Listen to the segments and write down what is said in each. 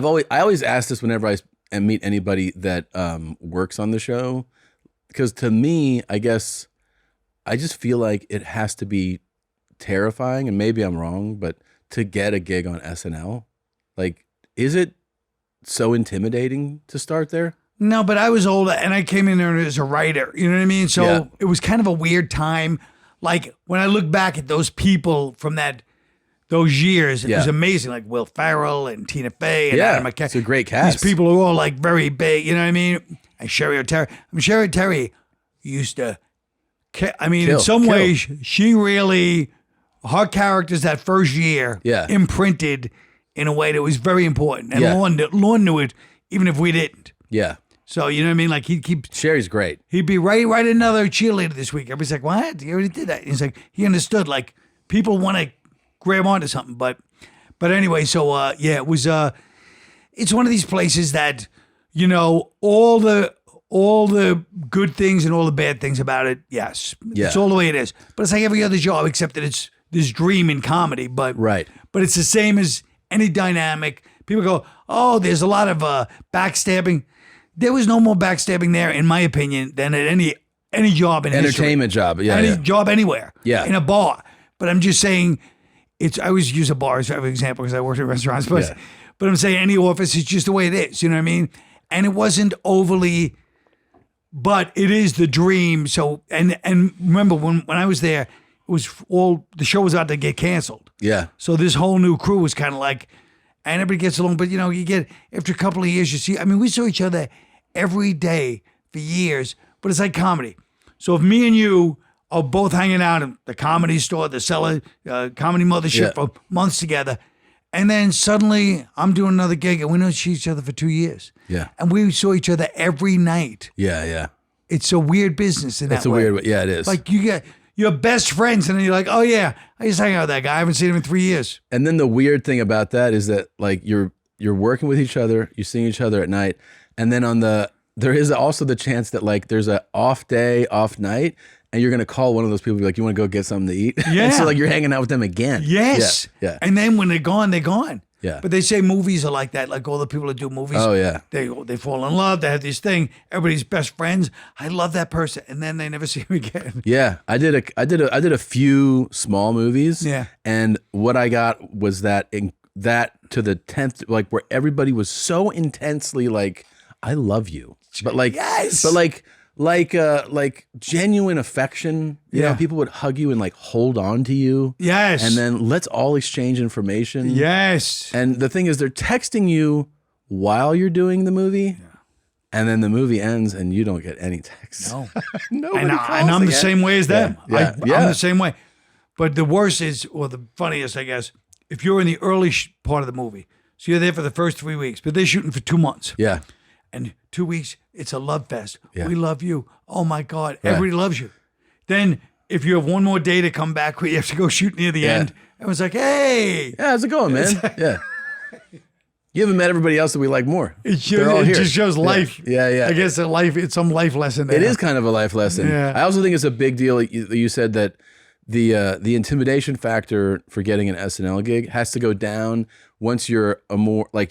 I always ask this whenever I meet anybody that works on the show, because to me, I guess I just feel like it has to be terrifying, and maybe I'm wrong, but to get a gig on SNL, like, is it so intimidating to start there? No, but I was older and I came in there as a writer. You know what I mean? So it was kind of a weird time. Like when I look back at those people from those years, it was amazing. Like Will Ferrell and Tina Fey and Adam McKay. It's a great cast. These people are all like very big. You know what I mean? And Sherry O'Terry. Sherry O'Terry used to. In some ways, she really her characters that first year imprinted in a way that was very important. And Lorne knew it, even if we didn't. Yeah. So, you know what I mean? Like, he'd keep... Sherry's great. He'd be right another cheerleader this week. Everybody's like, what? You already did that. And he's like, he understood. Like, people want to grab onto something. But anyway, so, it was... it's one of these places that, you know, all the good things and all the bad things about it, yes. Yeah. It's all the way it is. But it's like every other job, except that it's this dream in comedy. But it's the same as any dynamic. People go, oh, there's a lot of backstabbing. There was no more backstabbing there, in my opinion, than at any job in entertainment history. job. Yeah, any job anywhere. Yeah, in a bar. But I'm just saying, I always use a bar as an example because I worked in restaurants. But I'm saying any office is just the way it is. You know what I mean? And it wasn't overly, but it is the dream. So and remember when I was there, it was the show was out to get canceled. Yeah. So this whole new crew was kind of like. And everybody gets along, but you know, you get after a couple of years, you see. I mean, we saw each other every day for years, but it's like comedy. So if me and you are both hanging out at the Comedy Store, the Cellar, Comedy Mothership for months together, and then suddenly I'm doing another gig, and we don't see each other for 2 years. Yeah, and we saw each other every night. Yeah. It's a weird business in that way. It's a weird way. Yeah, it is. Like you get. Your best friends, and then you're like, oh yeah, I used to hang out with that guy. I haven't seen him in 3 years. And then the weird thing about that is that like you're working with each other, you're seeing each other at night, and then there is also the chance that like there's an off day, off night, and you're gonna call one of those people, be like, you want to go get something to eat? Yeah. And so like you're hanging out with them again. Yes. Yeah. And then when they're gone, they're gone. Yeah. But they say movies are like that. Like all the people that do movies. Oh yeah. They fall in love. They have this thing. Everybody's best friends. I love that person, and then they never see him again. Yeah. I did a few small movies. Yeah. And what I got was that to the 10th, like where everybody was so intensely like, I love you, but like, like genuine affection. You know, people would hug you and like hold on to you. Yes. And then let's all exchange information. Yes. And the thing is, they're texting you while you're doing the movie. Yeah. And then the movie ends and you don't get any texts. No. Nobody calls and I'm the same way as them. Yeah. I'm the same way. But the worst is, or the funniest, I guess, if you're in the early part of the movie, so you're there for the first 3 weeks, but they're shooting for 2 months. Yeah. And 2 weeks, it's a love fest. Yeah. We love you. Oh my God, everybody loves you. Then if you have one more day to come back, where you have to go shoot near the end, everyone's like, hey. Yeah, how's it going, man? Yeah. You haven't met everybody else that we like more. It just shows life. Yeah. I guess it's some life lesson there. It is kind of a life lesson. Yeah. I also think it's a big deal. You said that the intimidation factor for getting an SNL gig has to go down once you're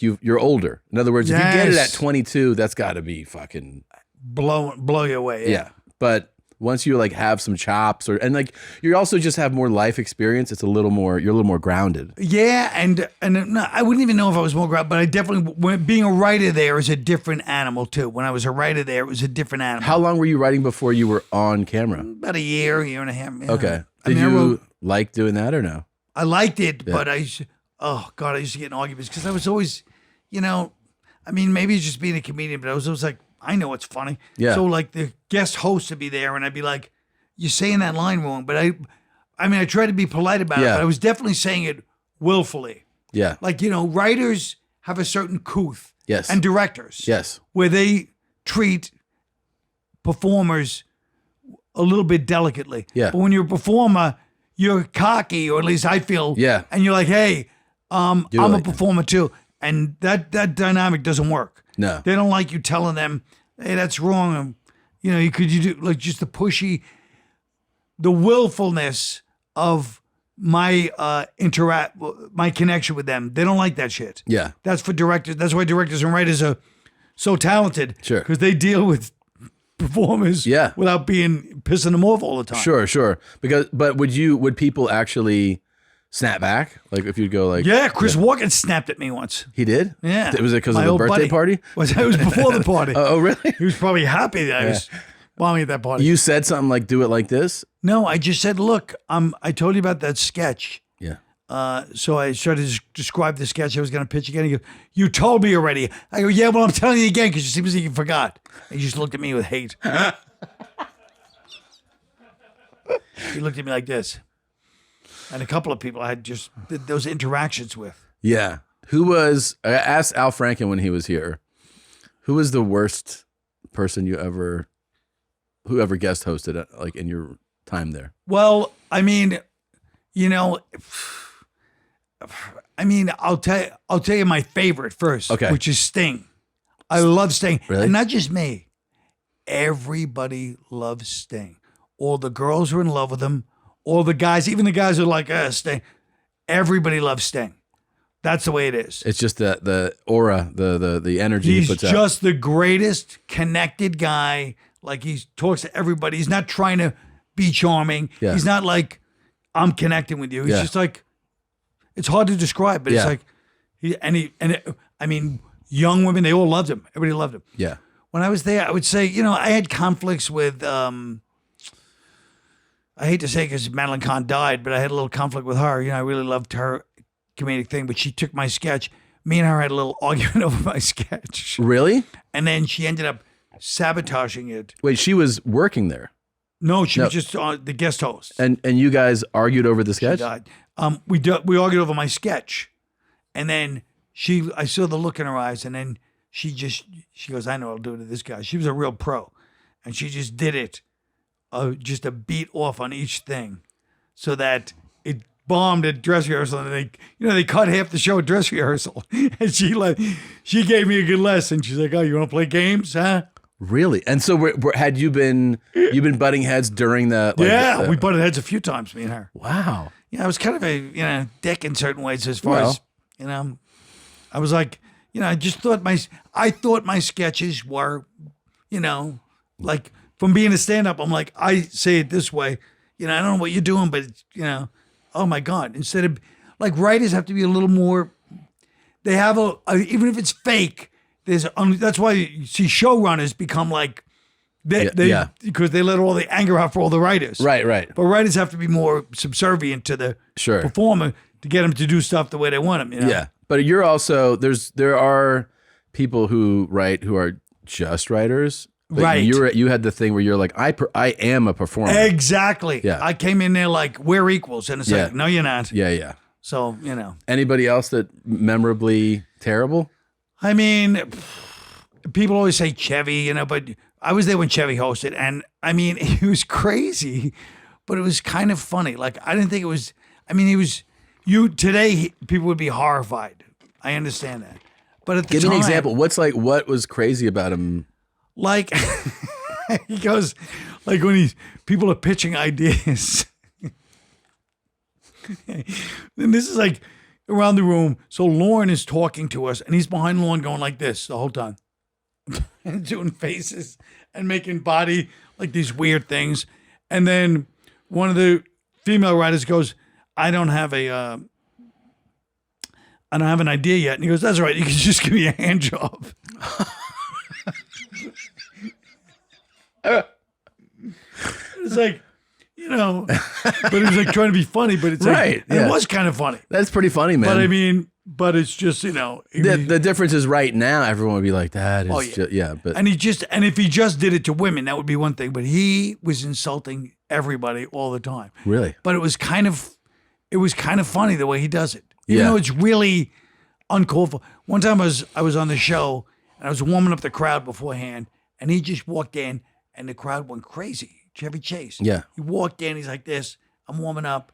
you're older. In other words, if you get it at 22, that's got to be fucking blow you away. Yeah. But once you like have some chops and like you also just have more life experience, you're a little more grounded. Yeah, and no, I wouldn't even know if I was more grounded, but I definitely being a writer there is a different animal too. When I was a writer there, it was a different animal. How long were you writing before you were on camera? About a year and a half. Yeah. Okay. Did you like doing that or no? I liked it, but I used to get in arguments because I was always, maybe it's just being a comedian, but I was always like, I know it's funny. Yeah. So like the guest host would be there and I'd be like, you're saying that line wrong. But I tried to be polite about it, but I was definitely saying it willfully. Yeah. Like, writers have a certain couth. Yes. And directors. Yes. Where they treat performers a little bit delicately. Yeah. But when you're a performer, you're cocky, or at least I feel. Yeah. And you're like, hey, I'm a performer too. And that dynamic doesn't work. No. They don't like you telling them, hey, that's wrong. You do like just the pushy, the willfulness of my my connection with them. They don't like that shit. Yeah. That's for directors. That's why directors and writers are so talented. Sure. Because they deal with performers without pissing them off all the time. Sure. But would people actually snap back? Like if you'd go like, yeah, Chris Walken snapped at me once. He did? Yeah. Was it because of My the old birthday buddy. party? It was before the party. Oh, really? He was probably happy that I was bombing at that party. You said something like, do it like this? No, I just said, look, I told you about that sketch. Yeah. So I started to describe the sketch I was going to pitch again. He goes, you told me already. I go, yeah, well, I'm telling you again because it seems like you forgot. And he just looked at me with hate. He looked at me like this. And a couple of people I had just those interactions with. Yeah. I asked Al Franken when he was here, who was the worst person whoever guest hosted like in your time there? Well, I mean, I'll tell you my favorite first, which is Sting. I love Sting. Really? And not just me. Everybody loves Sting. All the girls are in love with him. All the guys, even the guys who are like, Sting. Everybody loves Sting. That's the way it is. It's just the aura, the energy He's he puts just the greatest connected guy. Like he talks to everybody. He's not trying to be charming. Yeah. He's not like, I'm connecting with you. He's just like, it's hard to describe, but it's like, young women, they all loved him. Everybody loved him. Yeah. When I was there, I would say, I had conflicts with, I hate to say because Madeline Kahn died, but I had a little conflict with her. I really loved her comedic thing, but she took my sketch. Me and her had a little argument over my sketch. Really? And then she ended up sabotaging it. Wait, she was working there? No, she was just the guest host. And you guys argued over the sketch? She died. We argued over my sketch. And then I saw the look in her eyes, and then she goes, I know what I'll do to this guy. She was a real pro. And she just did it, just a beat off on each thing so that it bombed at dress rehearsal. And they cut half the show at dress rehearsal. And she gave me a good lesson. She's like, oh, you want to play games, huh? Really? And so had you been butting heads during that? Like, we butted heads a few times, me and her. Wow. Yeah, I was kind of a dick in certain ways as far as I was like, I just thought I thought my sketches were, like from being a stand-up, I'm like, I say it this way, I don't know what you're doing, but oh my God. Instead of like writers have to be a little more, they have even if it's fake, that's why you see showrunners become like, because they let all the anger out for all the writers. Right. But writers have to be more subservient to the performer to get them to do stuff the way they want them. Yeah. But you're also, there are people who write who are just writers. But you had the thing where you're like, I am a performer. Exactly. Yeah. I came in there like, we're equals. And it's like, no, you're not. Yeah. So, Anybody else that memorably terrible? I mean, people always say Chevy, but I was there when Chevy hosted, and I mean, it was crazy, but it was kind of funny. Like, I didn't think it was, today, people would be horrified. I understand that. But at the time. Give me an example. What was crazy about him? Like, he goes, like when people are pitching ideas. And this is like around the room. So Lauren is talking to us, and he's behind Lauren going like this the whole time. And doing faces and making body like these weird things. And then one of the female writers goes, I don't have an idea yet. And he goes, that's all right. You can just give me a hand job. It's like, but it was like trying to be funny, but it's like, it was kind of funny. That's pretty funny, man. But it's just, the difference is right now, everyone would be like, that is, but. And if he just did it to women, that would be one thing, but he was insulting everybody all the time. Really? But it was kind of funny the way he does it. Even though it's really uncalled for. One time I was on the show and I was warming up the crowd beforehand, and he just walked in and the crowd went crazy. Chevy Chase. Yeah. He walked in, he's like this, I'm warming up.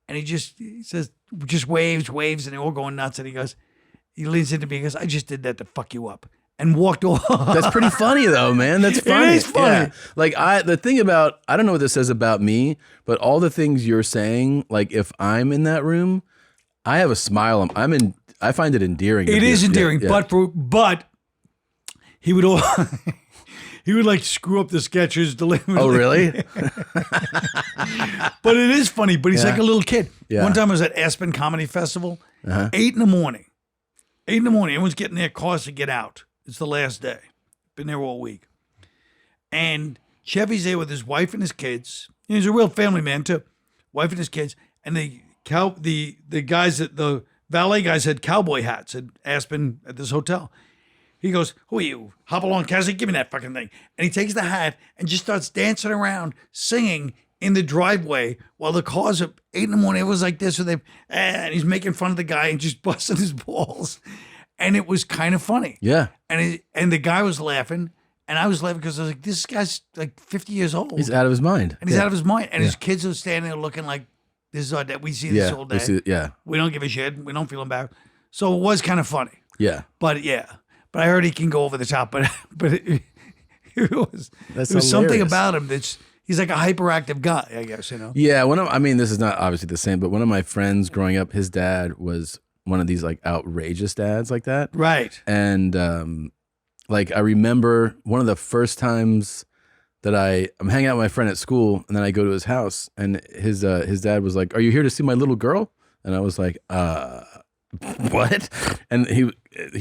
And he says, just waves, and they're all going nuts. And he leans into me and goes, I just did that to fuck you up. and walked off. That's pretty funny though, man. That's funny. is funny. Yeah. Like the thing about, I don't know what this says about me, but all the things you're saying, like if I'm in that room, I have a smile. I find it endearing. It is endearing, yeah. but he would all he would like screw up the sketches deliberately. Oh, really? But it is funny. But he's Yeah. like a little kid. Yeah. One time I was at Aspen Comedy Festival, 8 in the morning. 8 in the morning. Everyone's getting their cars to get out. It's the last day. Been there all week. And Chevy's there with his wife and his kids. He's a real family man too. Wife and his kids. And the guys at the valet guys had cowboy hats at Aspen at this hotel. He goes, "Who are you? Hop along, Cassie. Give me that fucking thing." And he takes the hat and just starts dancing around, singing in the driveway while the cars are 8 in the morning. It was like this, and he's making fun of the guy and just busting his balls. And it was kind of funny. Yeah. And the guy was laughing, and I was laughing because I was like, this guy's like 50 years old. He's out of his mind. And he's out of his mind. And his kids are standing there looking like, this is our day. We see this all day. We don't give a shit. We don't feel embarrassed. So it was kind of funny. Yeah. But I heard he can go over the top. But it was That's something hilarious. about him he's like a hyperactive guy, I guess, you know. Yeah. This is not obviously the same, but one of my friends growing up, his dad was one of these like outrageous dads like that. Right. And like I remember one of the first times that I'm hanging out with my friend at school, and then I go to his house, and his dad was like, "Are you here to see my little girl?" And I was like, what? And he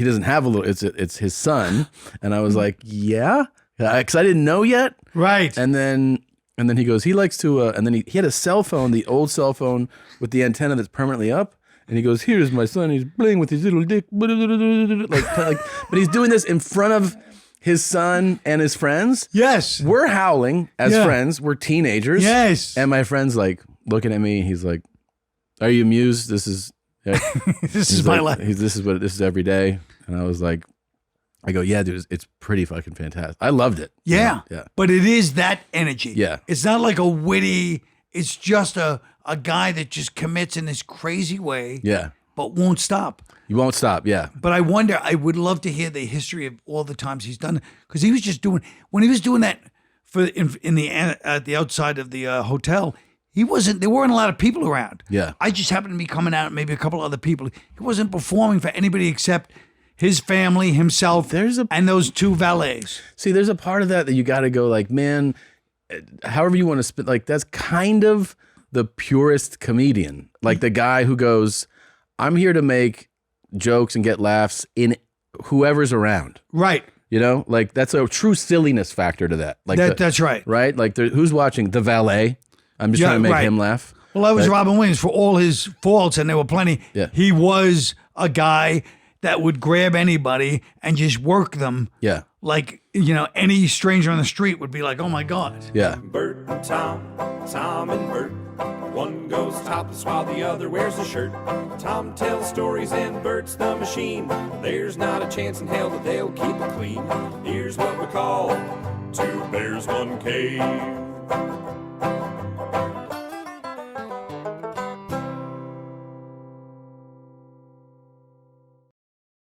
doesn't have a little. It's his son, and I was like, yeah, because I didn't know yet. Right. And then he goes, he likes to, and then he had a cell phone, the old cell phone with the antenna that's permanently up. And he goes, "Here's my son. He's playing with his little dick." Like, but he's doing this in front of his son and his friends. Yes. We're howling as friends. We're teenagers. Yes. And my friend's like looking at me. He's like, "Are you amused? This is this is my life. This is every day." And I was like, I go, "Yeah, dude, it's pretty fucking fantastic. I loved it." Yeah. Yeah. But it is that energy. Yeah. It's not like a witty, it's just a guy that just commits in this crazy way. Yeah. But won't stop. You won't stop. Yeah. But I wonder, I would love to hear the history of all the times he's done it. Because he was just doing, when he was doing that at the outside of the hotel, there weren't a lot of people around. Yeah. I just happened to be coming out, maybe a couple other people. He wasn't performing for anybody except his family, himself, and those two valets. See, there's a part of that you got to go like, man, however you want to spit, like that's kind of the purest comedian. Like the guy who goes, "I'm here to make jokes and get laughs in whoever's around." Right. You know, like that's a true silliness factor to that. Like that's right. Right? Like who's watching? The valet. I'm just trying to make him laugh. Well, that was Robin Williams for all his faults, and there were plenty. Yeah. He was a guy that would grab anybody and just work them. Yeah. Like, any stranger on the street would be like, "Oh my God." Yeah. Bert and Tom, Tom and Bert. One goes topless while the other wears a shirt. Tom tells stories and Bert's the machine. There's not a chance in hell that they'll keep it clean. Here's what we call 2 bears, 1 cave.